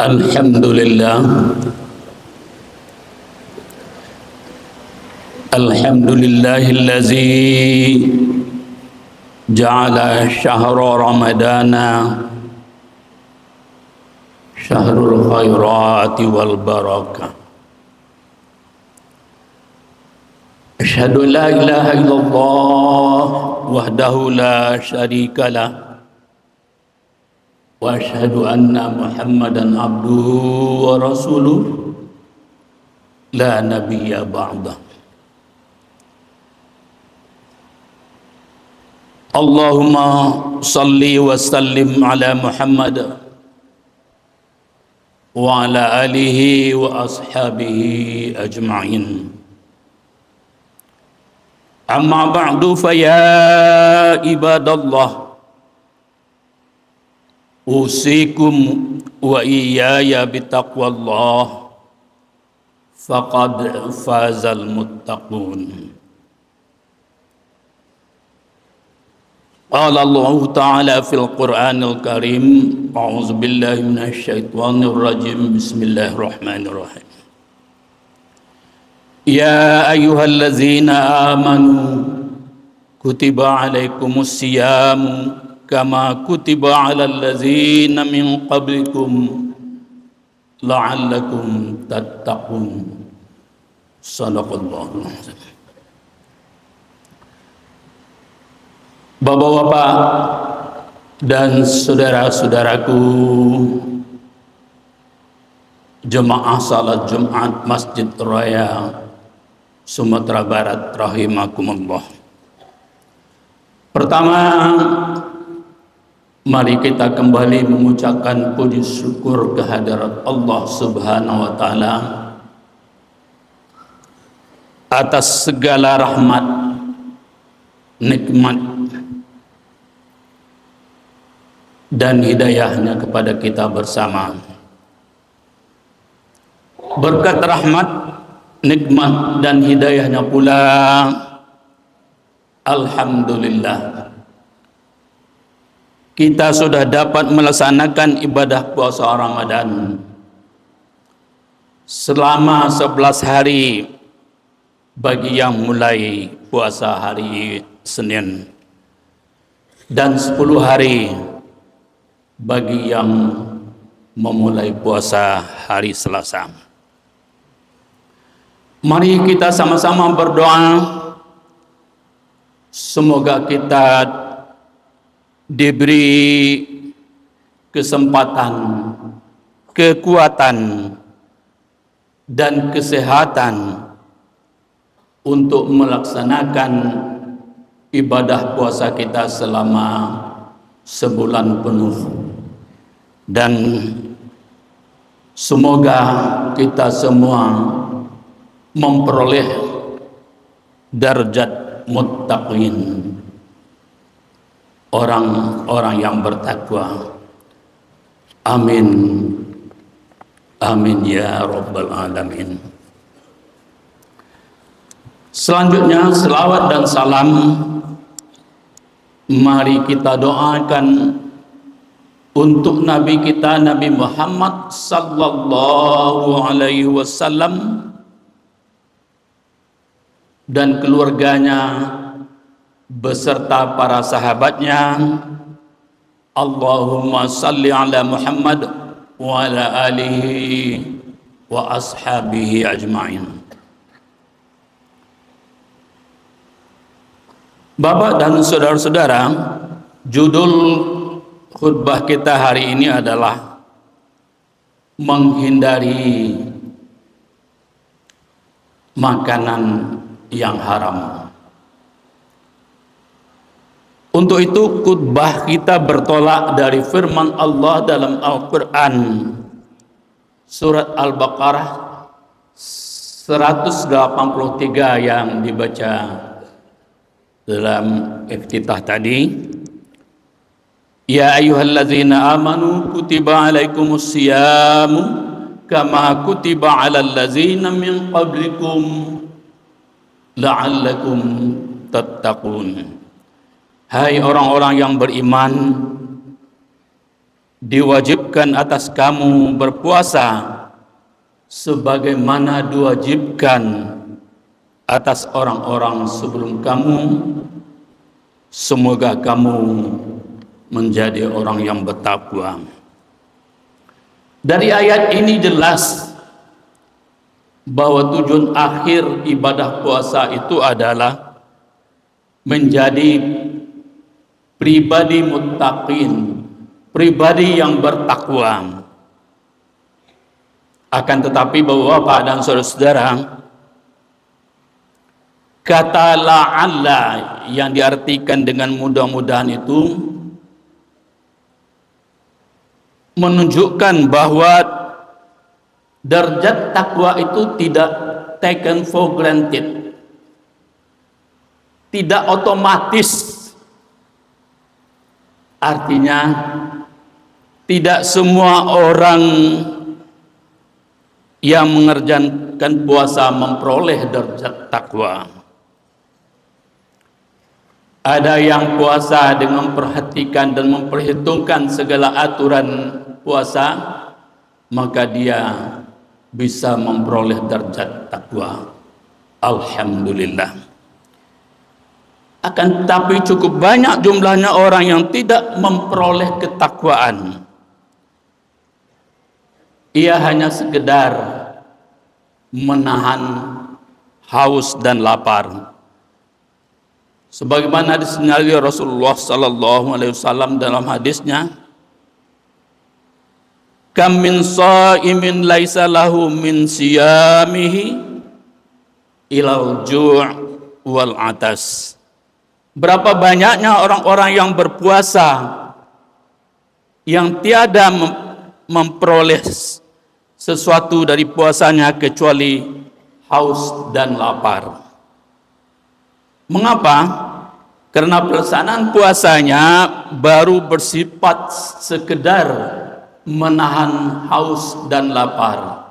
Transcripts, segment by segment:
Alhamdulillah. Alhamdulillahillazi ja'ala syahra ramadana syahrul khairati wal barakah. Asyhadu an la ilaha illallah wahdahu la syarika lah wa asyhadu anna Muhammadan abduhu wa rasuluh la nabiyya ba'dah. Allahumma salli wa sallim ala Muhammad wa ala alihi wa ashabihi ajma'in. Amma ba'du fa ya ibadallah, usikum wa iyaya bitaqwallah faqad fazal muttaqun. Qala Allah Ta'ala fil Qur'anil Karim, a'udzu billahi minasy syaithanir rajim, bismillahirrahmanirrahim. Ya ayyuhallazina amanu kutiba alaikumus siyamu kama kutiba alal ladzina min qablikum la'allakum tattaqun. Shadaqallahul azim. Bapak-bapak dan saudara-saudaraku, jemaah salat Jumat Masjid Raya Sumatera Barat rahimakumullah. Pertama, mari kita kembali mengucapkan puji syukur kehadirat Allah Subhanahu wa taala atas segala rahmat, nikmat dan hidayahnya kepada kita bersama. Berkat rahmat, nikmat dan hidayahnya pula, alhamdulillah, kita sudah dapat melaksanakan ibadah puasa Ramadan selama 11 hari bagi yang mulai puasa hari Senin dan 10 hari bagi yang memulai puasa hari Selasa. Mari kita sama-sama berdoa semoga kita diberi kesempatan, kekuatan dan kesehatan untuk melaksanakan ibadah puasa kita selama sebulan penuh, dan semoga kita semua memperoleh darjat muttaqin, orang-orang yang bertakwa. Amin, amin ya rabbal alamin. Selanjutnya, selawat dan salam mari kita doakan untuk Nabi kita, Nabi Muhammad sallallahu alaihi wasallam dan keluarganya beserta para sahabatnya. Allahumma salli ala Muhammad wa ala alihi wa ashabihi ajma'in. Bapak dan saudara-saudara, judul khutbah kita hari ini adalah menghindari makanan yang haram. Untuk itu khutbah kita bertolak dari firman Allah dalam Al-Quran, surat Al-Baqarah 183 yang dibaca dalam iftitah tadi. Ya ayyuhallazina amanu kutiba alaikumus siyamu kama kutiba alal ladzina min qablikum la'allakum tattaqun. Hai orang-orang yang beriman, diwajibkan atas kamu berpuasa sebagaimana diwajibkan atas orang-orang sebelum kamu. Semoga kamu menjadi orang yang bertakwa. Dari ayat ini jelas bahwa tujuan akhir ibadah puasa itu adalah menjadi pribadi muttaqin, pribadi yang bertakwa. Akan tetapi Bapak dan saudara-saudara, kata la'alla yang diartikan dengan mudah-mudahan itu menunjukkan bahwa derajat takwa itu tidak taken for granted, tidak otomatis. Artinya tidak semua orang yang mengerjakan puasa memperoleh derajat takwa. Ada yang puasa dengan memperhatikan dan memperhitungkan segala aturan puasa, maka dia bisa memperoleh derajat takwa. Alhamdulillah. Akan tetapi cukup banyak jumlahnya orang yang tidak memperoleh ketakwaan. Ia hanya sekedar menahan haus dan lapar. Sebagaimana disinyalir Rasulullah sallallahu alaihi wasallam dalam hadisnya, kam min shaimin laisa lahu min siyamihi ilal ju' wal atas. Berapa banyaknya orang-orang yang berpuasa yang tiada memperoleh sesuatu dari puasanya kecuali haus dan lapar. Mengapa? Karena pelaksanaan puasanya baru bersifat sekedar menahan haus dan lapar.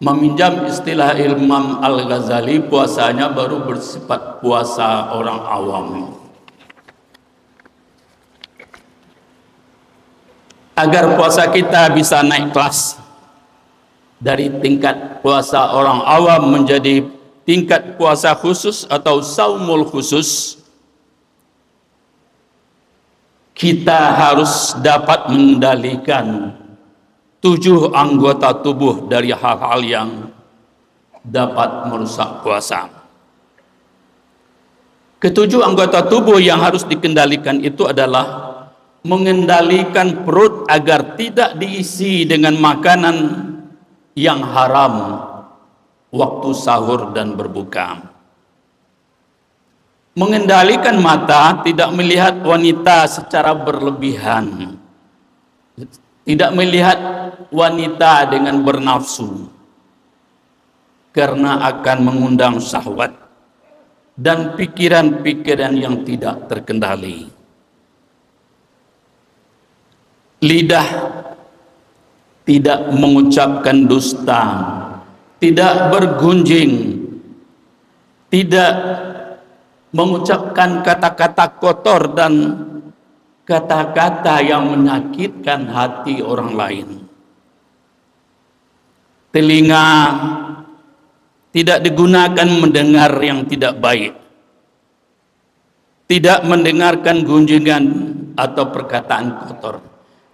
Meminjam istilah Imam Al-Ghazali, puasanya baru bersifat puasa orang awam. Agar puasa kita bisa naik kelas dari tingkat puasa orang awam menjadi tingkat puasa khusus atau saumul khusus, kita harus dapat mengendalikan 7 anggota tubuh dari hal-hal yang dapat merusak puasa. Ketujuh anggota tubuh yang harus dikendalikan itu adalah mengendalikan perut agar tidak diisi dengan makanan yang haram waktu sahur dan berbuka. Mengendalikan mata, tidak melihat wanita secara berlebihan, tidak melihat wanita dengan bernafsu, karena akan mengundang syahwat dan pikiran-pikiran yang tidak terkendali. Lidah tidak mengucapkan dusta, tidak bergunjing, tidak mengucapkan kata-kata kotor dan kata-kata yang menyakitkan hati orang lain. Telinga tidak digunakan mendengar yang tidak baik, tidak mendengarkan gunjingan atau perkataan kotor.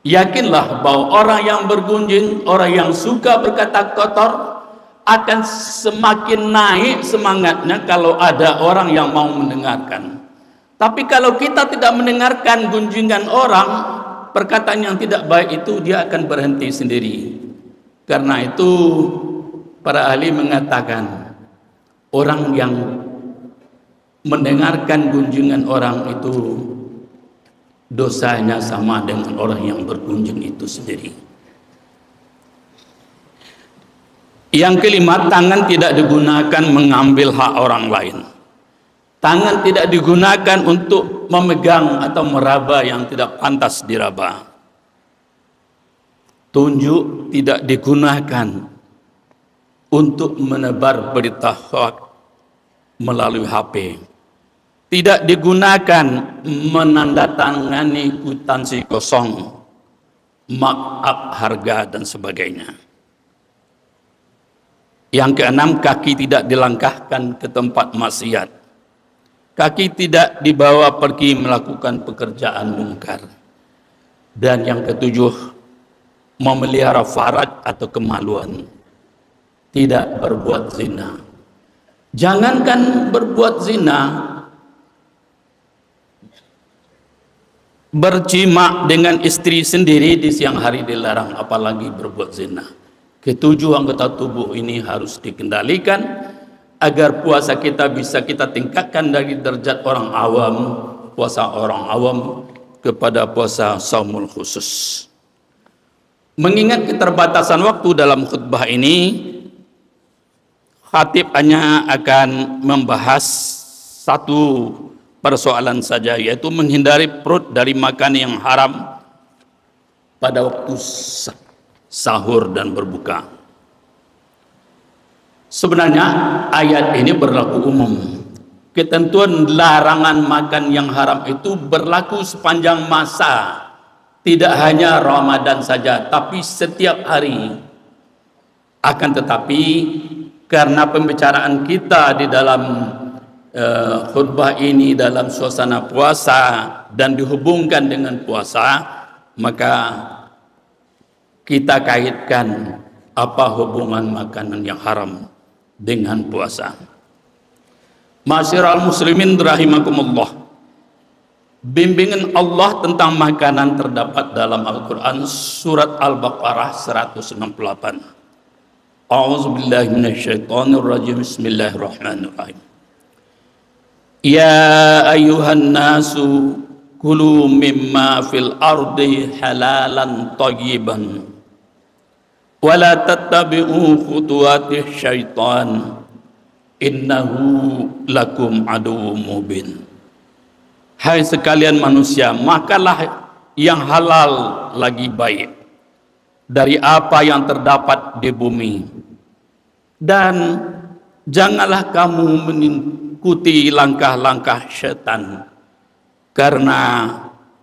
Yakinlah bahwa orang yang bergunjing, orang yang suka berkata kotor akan semakin naik semangatnya kalau ada orang yang mau mendengarkan. Tapi kalau kita tidak mendengarkan gunjingan orang, perkataan yang tidak baik itu, dia akan berhenti sendiri. Karena itu para ahli mengatakan orang yang mendengarkan gunjingan orang itu dosanya sama dengan orang yang berkunjung itu sendiri. Yang kelima, tangan tidak digunakan mengambil hak orang lain. Tangan tidak digunakan untuk memegang atau meraba yang tidak pantas diraba. Tunjuk tidak digunakan untuk menebar berita hoax melalui HP. Tidak digunakan menandatangani kwitansi kosong markup harga dan sebagainya. Yang keenam, kaki tidak dilangkahkan ke tempat maksiat. Kaki tidak dibawa pergi melakukan pekerjaan mungkar. Dan yang ketujuh, memelihara faraj atau kemaluan. Tidak berbuat zina. Jangankan berbuat zina, berjima dengan istri sendiri di siang hari dilarang, apalagi berbuat zina. Ketujuh anggota tubuh ini harus dikendalikan agar puasa kita bisa kita tingkatkan dari derajat orang awam, puasa orang awam, kepada puasa saumul khusus. Mengingat keterbatasan waktu dalam khutbah ini, khatib hanya akan membahas satu persoalan saja, yaitu menghindari perut dari makan yang haram pada waktu sahur dan berbuka. Sebenarnya ayat ini berlaku umum. Ketentuan larangan makan yang haram itu berlaku sepanjang masa, tidak hanya Ramadan saja, tapi setiap hari. Akan tetapi karena pembicaraan kita di dalam khutbah ini dalam suasana puasa dan dihubungkan dengan puasa, maka kita kaitkan apa hubungan makanan yang haram dengan puasa. Ma'asyiral muslimin rahimakumullah, bimbingan Allah tentang makanan terdapat dalam Al-Quran surat Al-Baqarah 168. A'udzubillahi minasyaitonirrajim. Bismillahirrahmanirrahim. Ya ayuhan nasu kulu mimma fil ardi halalan thayyiban wala tattabi'u khutuwati syaitan innahu lakum aduwwum mubin. Hai sekalian manusia, makanlah yang halal lagi baik dari apa yang terdapat di bumi, dan janganlah kamu mengikuti langkah-langkah setan, karena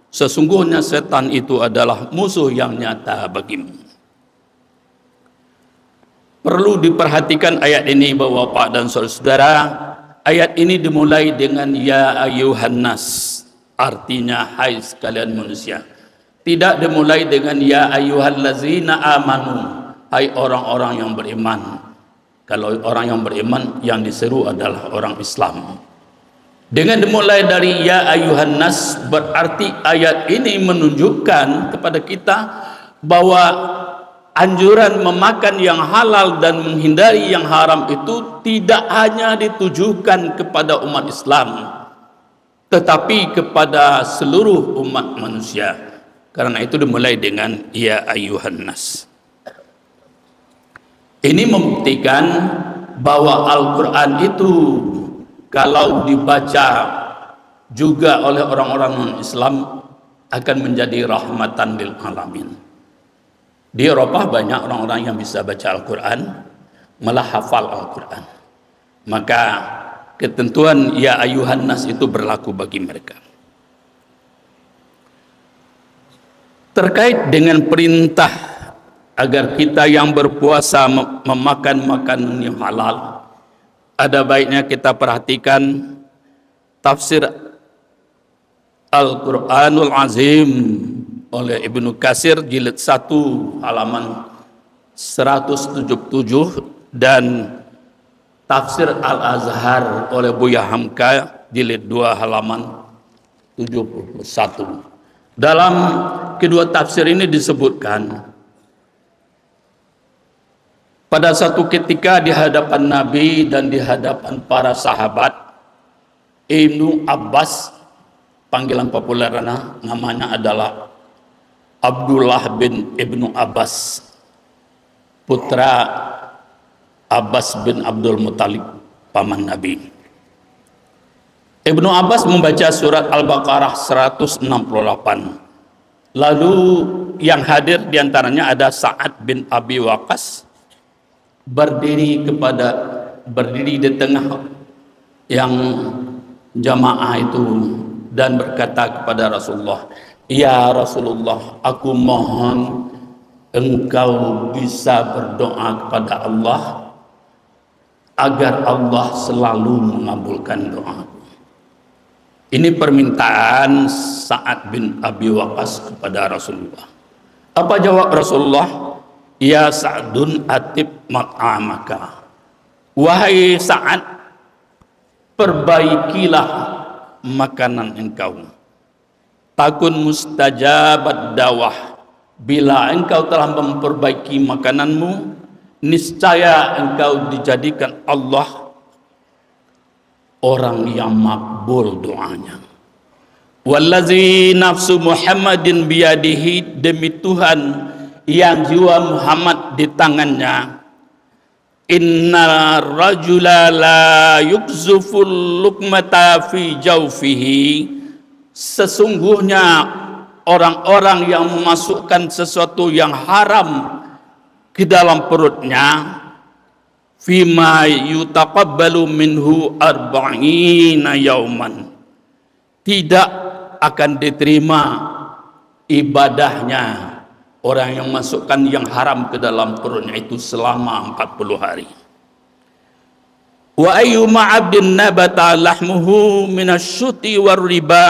sesungguhnya setan itu adalah musuh yang nyata bagimu. Perlu diperhatikan ayat ini Bapak dan saudara. Ayat ini dimulai dengan ya ayuhan nas, artinya hai sekalian manusia. Tidak dimulai dengan ya ayyuhallazina amanu, hai orang-orang yang beriman. Kalau orang yang beriman yang diseru adalah orang Islam. Dengan dimulai dari ya ayyuhan nas, berarti ayat ini menunjukkan kepada kita bahwa anjuran memakan yang halal dan menghindari yang haram itu tidak hanya ditujukan kepada umat Islam, tetapi kepada seluruh umat manusia. Karena itu dimulai dengan ya ayyuhan nas. Ini membuktikan bahwa Al-Quran itu kalau dibaca juga oleh orang-orang non-Islam akan menjadi rahmatan lil alamin. Di Eropa banyak orang-orang yang bisa baca Al-Quran, malah hafal Al-Quran. Maka ketentuan ya ayuhan nas itu berlaku bagi mereka. Terkait dengan perintah agar kita yang berpuasa memakan makanan yang halal, ada baiknya kita perhatikan tafsir Al-Quranul Azim oleh Ibnu Katsir jilid 1 halaman 177 dan tafsir Al-Azhar oleh Buya Hamka jilid 2 halaman 71. Dalam kedua tafsir ini disebutkan pada satu ketika di hadapan Nabi dan di hadapan para sahabat, Ibnu Abbas, panggilan populer namanya adalah Abdullah bin Ibnu Abbas, putra Abbas bin Abdul Muttalib, paman Nabi. Ibnu Abbas membaca surat Al-Baqarah 168. Lalu yang hadir diantaranya ada Sa'ad bin Abi Waqqas, berdiri di tengah yang jamaah itu dan berkata kepada Rasulullah, Ya Rasulullah, aku mohon engkau bisa berdoa kepada Allah agar Allah selalu mengabulkan doa. Ini permintaan Sa'ad bin Abi Waqqas kepada Rasulullah. Apa jawab Rasulullah? Ya Sa'dun atib mat'amaka. Wahai Sa'ad, perbaikilah makanan engkau. Takun mustajabat dawah. Bila engkau telah memperbaiki makananmu, niscaya engkau dijadikan Allah orang yang makbul doanya. Wallazi nafsu Muhammadin biyadihi, demi Tuhan yang jiwa Muhammad di tangannya, inna rajula la yukzuful lukmata fi jawfihi, sesungguhnya orang-orang yang memasukkan sesuatu yang haram ke dalam perutnya, fima yutaqabbalu minhu arba'ina yauman, tidak akan diterima ibadahnya orang yang masukkan yang haram ke dalam perutnya itu selama 40 hari. Wa ayyuma 'abdin nabata lahmuhu minasyuti war riba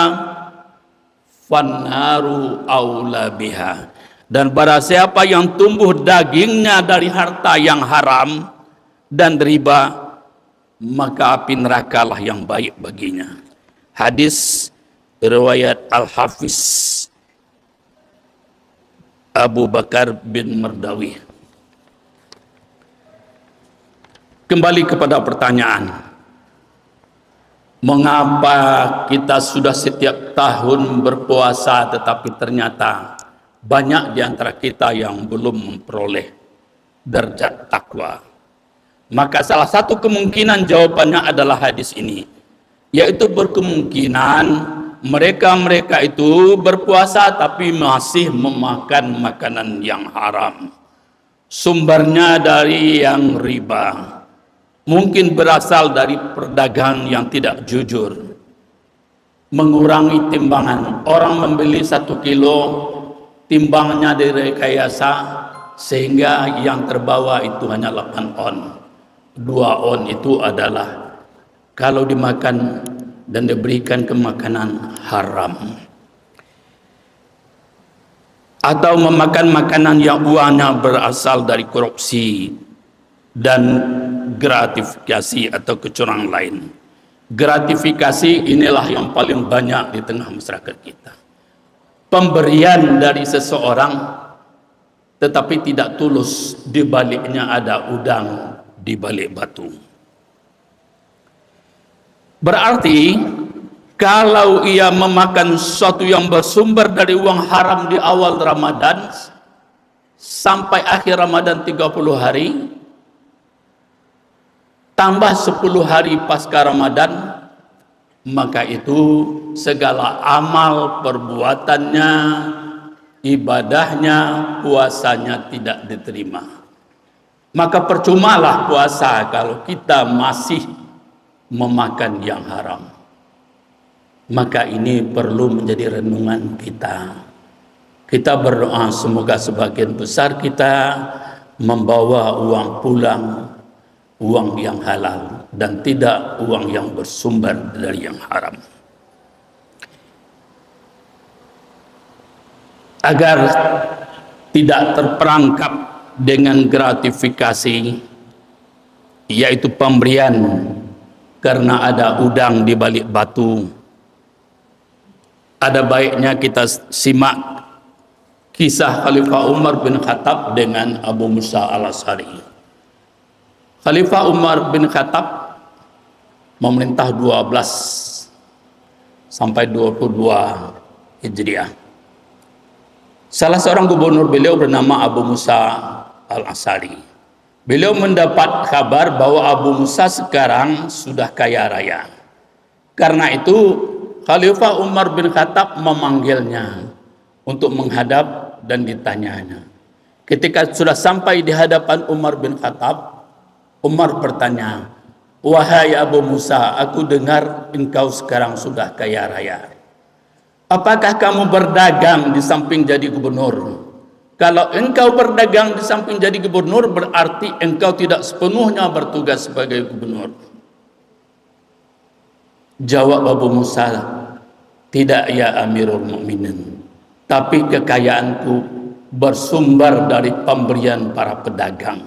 fannaru aula biha, dan barang siapa yang tumbuh dagingnya dari harta yang haram dan riba, maka api nerakalah yang baik baginya. Hadis riwayat Al-Hafiz Abu Bakar bin Mardawi. Kembali kepada pertanyaan, mengapa kita sudah setiap tahun berpuasa tetapi ternyata banyak di antara kita yang belum memperoleh derajat takwa? Maka salah satu kemungkinan jawabannya adalah hadis ini, yaitu berkemungkinan mereka itu berpuasa tapi masih memakan makanan yang haram, sumbernya dari yang riba, mungkin berasal dari perdagangan yang tidak jujur, mengurangi timbangan. Orang membeli 1 kilo, timbangannya direkayasa sehingga yang terbawa itu hanya 8 on. 2 on itu adalah kalau dimakan dan diberikan ke makanan haram, atau memakan makanan yang uangnya berasal dari korupsi dan gratifikasi atau kecurangan lain. Gratifikasi inilah yang paling banyak di tengah masyarakat kita. Pemberian dari seseorang tetapi tidak tulus, di baliknya ada udang di balik batu. Berarti kalau ia memakan sesuatu yang bersumber dari uang haram di awal Ramadan sampai akhir Ramadan 30 hari, tambah 10 hari pasca Ramadan, maka itu segala amal perbuatannya, ibadahnya, puasanya tidak diterima. Maka percumalah puasa kalau kita masih memakan yang haram. Maka ini perlu menjadi renungan kita. Kita berdoa semoga sebagian besar kita membawa uang pulang, uang yang halal dan tidak uang yang bersumber dari yang haram, agar tidak terperangkap dengan gratifikasi, yaitu pemberian karena ada udang di balik batu. Ada baiknya kita simak kisah Khalifah Umar bin Khattab dengan Abu Musa al-Asy'ari. Khalifah Umar bin Khattab memerintah 12 sampai 22 Hijriah. Salah seorang gubernur beliau bernama Abu Musa al-Asy'ari. Beliau mendapat kabar bahwa Abu Musa sekarang sudah kaya raya. Karena itu Khalifah Umar bin Khattab memanggilnya untuk menghadap dan ditanyanya. Ketika sudah sampai di hadapan Umar bin Khattab, Umar bertanya, "Wahai Abu Musa, aku dengar engkau sekarang sudah kaya raya. Apakah kamu berdagang di samping jadi gubernur? Kalau engkau berdagang di samping jadi gubernur, berarti engkau tidak sepenuhnya bertugas sebagai gubernur. Jawab Abu Musa, tidak ya Amirul Mukminin, tapi kekayaanku bersumber dari pemberian para pedagang.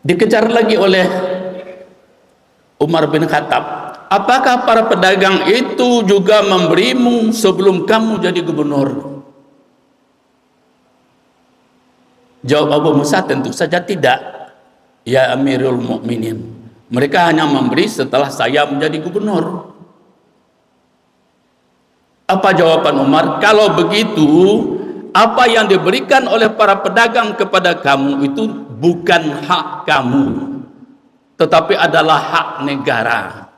Dikejar lagi oleh Umar bin Khattab. Apakah para pedagang itu juga memberimu sebelum kamu jadi gubernur? Jawab Abu Musa, tentu saja tidak ya Amirul Mukminin. Mereka hanya memberi setelah saya menjadi gubernur. Apa jawaban Umar? Kalau begitu, apa yang diberikan oleh para pedagang kepada kamu itu bukan hak kamu, tetapi adalah hak negara.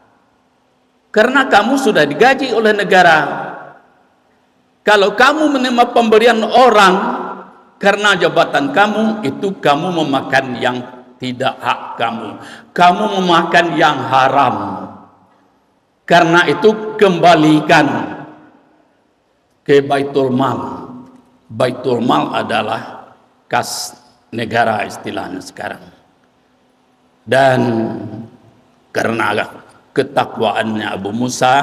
Karena kamu sudah digaji oleh negara. Kalau kamu menerima pemberian orang karena jabatan kamu, itu kamu memakan yang tidak hak kamu. Kamu memakan yang haram. Karena itu kembalikan ke Baitul Mal. Baitul Mal adalah kas negara istilahnya sekarang. Dan karena ketakwaannya Abu Musa,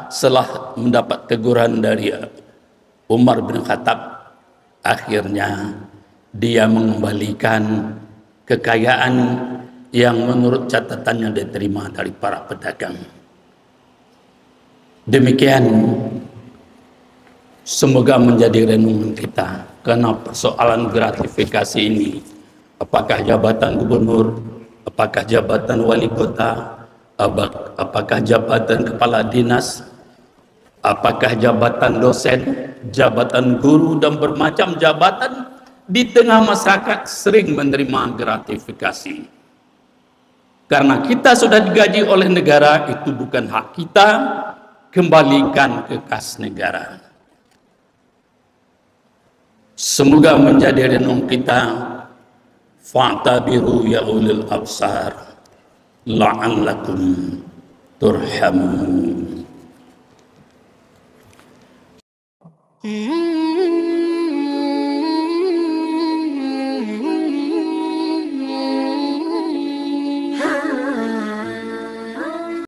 setelah mendapat teguran dari Umar bin Khattab, akhirnya dia mengembalikan kekayaan yang menurut catatannya diterima dari para pedagang. Demikian semoga menjadi renungan kita, karena persoalan gratifikasi ini, apakah jabatan gubernur, apakah jabatan wali kota, apakah jabatan kepala dinas, apakah jabatan dosen, jabatan guru, dan bermacam jabatan di tengah masyarakat sering menerima gratifikasi. Karena kita sudah digaji oleh negara, itu bukan hak kita, kembalikan ke kas negara. Semoga menjadi renung kita. Fa'tabiru ya ulil absar la'allakum turhamun.